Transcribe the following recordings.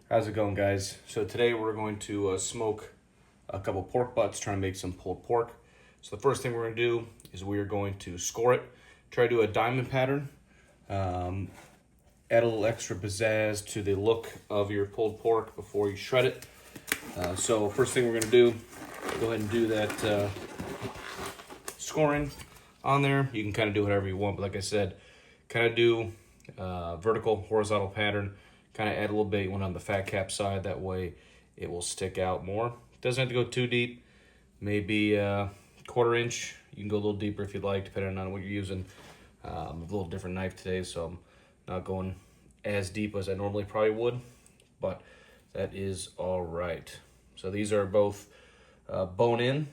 How's it going, guys? So today we're going to smoke a couple pork butts, trying to make some pulled pork. So the first thing we're going to do is we are going to score it, try to do a diamond pattern, add a little extra pizzazz to the look of your pulled pork before you shred it. So first thing we're going to do, go ahead and do that scoring on there. You can kind of do whatever you want, but like I said, kind of do vertical, horizontal pattern. Kind of add a little bit on the fat cap side. That way it will stick out more. Doesn't have to go too deep. Maybe a quarter inch. You can go a little deeper if you'd like, depending on what you're using. A little different knife today, so I'm not going as deep as I normally probably would, but that is all right. So these are both bone in.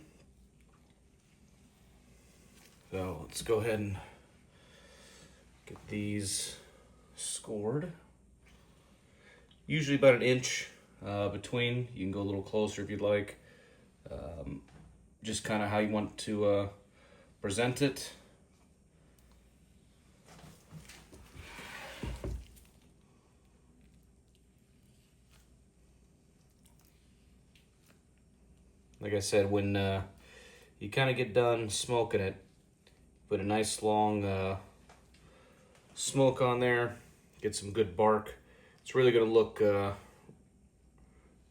So let's go ahead and get these scored. Usually about an inch between. You can go a little closer if you'd like. Just kind of how you want to present it. Like I said, when you kind of get done smoking it, put a nice long smoke on there, get some good bark. It's really going to look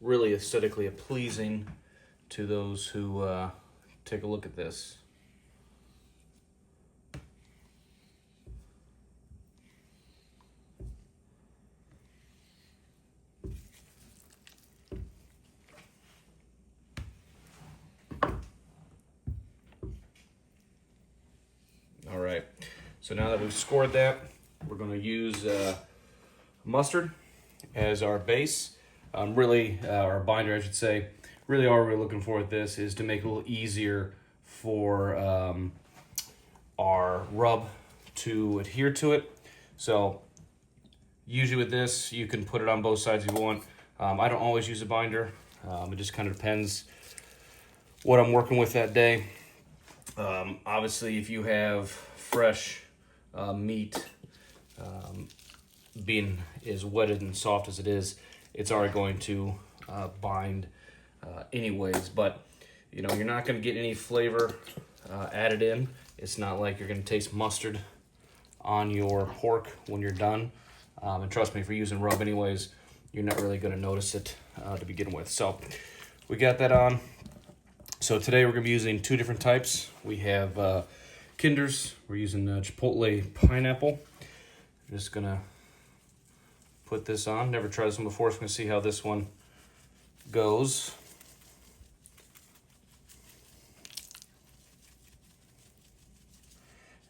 really aesthetically pleasing to those who take a look at this. All right, so now that we've scored that, we're going to use mustard as our base. Our binder, I should say. Really all we're looking for with this is to make it a little easier for our rub to adhere to it. So usually with this, you can put it on both sides if you want. I don't always use a binder. It just kind of depends what I'm working with that day. Obviously, if you have fresh meat, being as wetted and soft as it is, it's already going to bind anyways. But you know, you're not going to get any flavor added in. It's not like you're going to taste mustard on your pork when you're done. And trust me, if you're using rub anyways, you're not really going to notice it to begin with. So we got that on. So today we're going to be using two different types. We have Kinders. We're using Chipotle pineapple. I'm just going to put this on. Never tried this one before, so we're going to see how this one goes.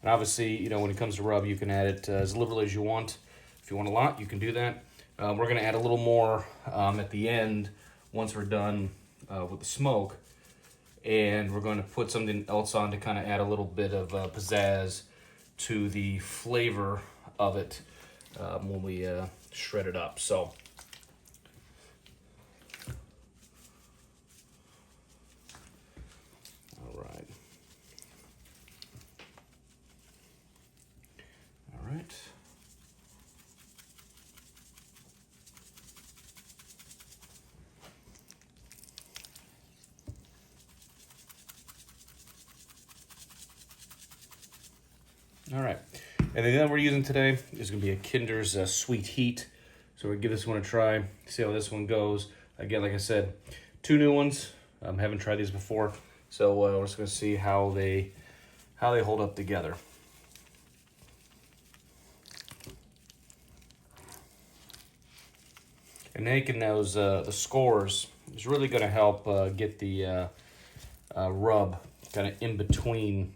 And obviously, you know, when it comes to rub, you can add it as liberally as you want. If you want a lot, you can do that. We're going to add a little more at the end once we're done with the smoke. And we're going to put something else on to kind of add a little bit of pizzazz to the flavor of it when we shred it up. So all right. All right, and the thing that we're using today is going to be a Kinder's Sweet Heat. So we're going to give this one a try, see how this one goes. Again, like I said, two new ones. Haven't tried these before, so we're just going to see how they hold up together. And making those the scores is really going to help get the rub kind of in between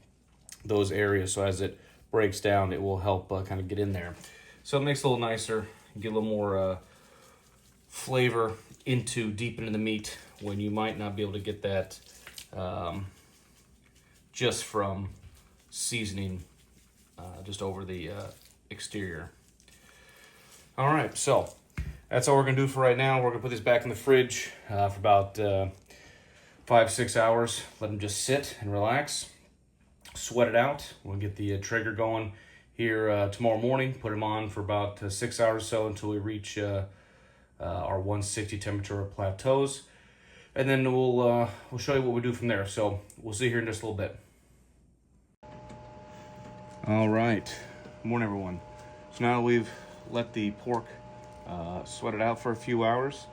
those areas. So as it breaks down, it will help kind of get in there. So it makes it a little nicer, get a little more flavor deep into the meat when you might not be able to get that just from seasoning just over the exterior. All right, so that's all we're gonna do for right now. We're gonna put this back in the fridge for about 5-6 hours. Let them just sit and relax. Sweat it out. We'll get the Traeger going here tomorrow morning. Put them on for about 6 hours or so until we reach our 160 temperature plateaus, and then we'll show you what we do from there. So we'll see here in just a little bit. All right, good morning everyone. So now we've let the pork sweat it out for a few hours.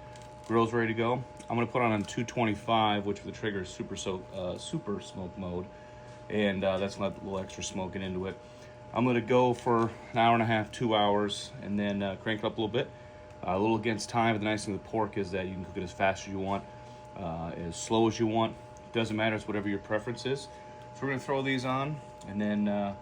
Grill's ready to go. I'm gonna put on 225, which for the Traeger is super smoke mode, and that's gonna have a little extra smoking into it. I'm gonna go for an hour and a half, 2 hours, and then crank it up a little bit. A little against time, but the nice thing with pork is that you can cook it as fast as you want, as slow as you want. It doesn't matter, it's whatever your preference is. So we're gonna throw these on, and then when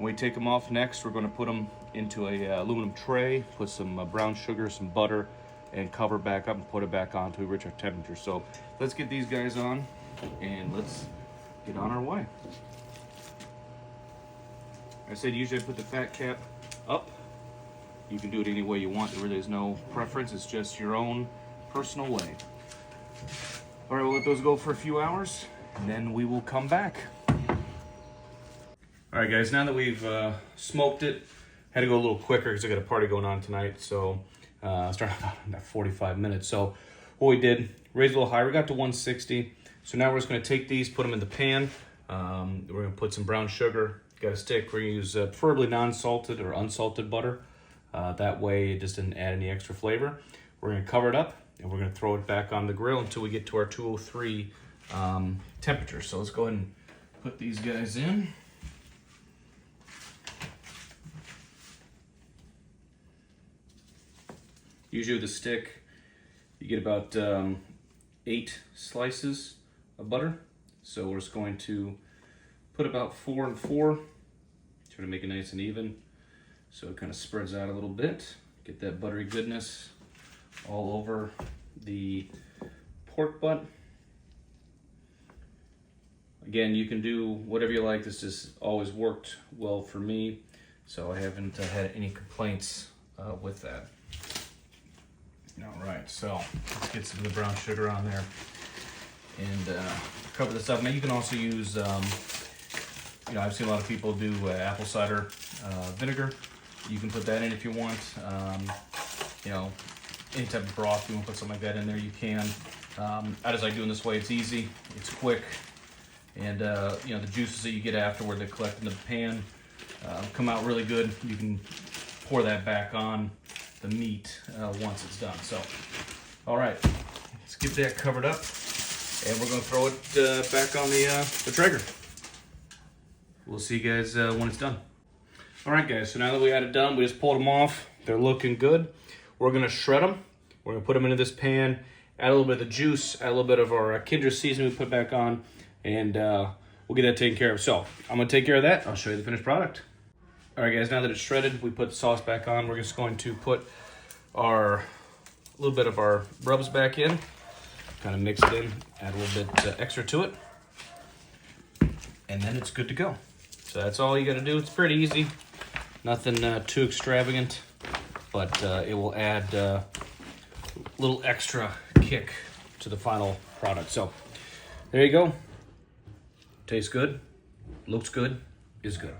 we take them off next, we're gonna put them into a aluminum tray, put some brown sugar, some butter, and cover back up and put it back on until we reach our temperature. So let's get these guys on and let's get on our way. I said usually I put the fat cap up. You can do it any way you want. There really is no preference. It's just your own personal way. All right, we'll let those go for a few hours and then we will come back. All right guys, now that we've smoked it, had to go a little quicker because I got a party going on tonight. So started about 45 minutes. So what we did, raised a little higher. We got to 160. So now we're just going to take these, put them in the pan. We're going to put some brown sugar. Got a stick. We're going to use preferably non-salted or unsalted butter. That way it just didn't add any extra flavor. We're going to cover it up and we're going to throw it back on the grill until we get to our 203 temperature. So let's go ahead and put these guys in. Usually with a stick, you get about 8 slices of butter. So we're just going to put about 4 and 4, try to make it nice and even. So it kind of spreads out a little bit. Get that buttery goodness all over the pork butt. Again, you can do whatever you like. This has always worked well for me, so I haven't had any complaints with that. All right, so let's get some of the brown sugar on there and cover this up. Now you can also use, I've seen a lot of people do apple cider vinegar. You can put that in if you want. Any type of broth, you want to put something like that in there, you can. I just like doing this way. It's easy, it's quick, and the juices that you get afterward that collect into the pan come out really good. You can pour that back on the meat once it's done. So, all right, let's get that covered up, and we're gonna throw it back on the Traeger. We'll see you guys when it's done. All right, guys. So now that we got it done, we just pulled them off. They're looking good. We're gonna shred them. We're gonna put them into this pan. Add a little bit of the juice. Add a little bit of our Kindred seasoning we put back on, and we'll get that taken care of. So I'm gonna take care of that. I'll show you the finished product. All right, guys, now that it's shredded, we put the sauce back on. We're just going to put a little bit of our rubs back in, kind of mix it in, add a little bit extra to it, and then it's good to go. So that's all you got to do. It's pretty easy, nothing too extravagant, but it will add a little extra kick to the final product. So there you go. Tastes good, looks good, is good.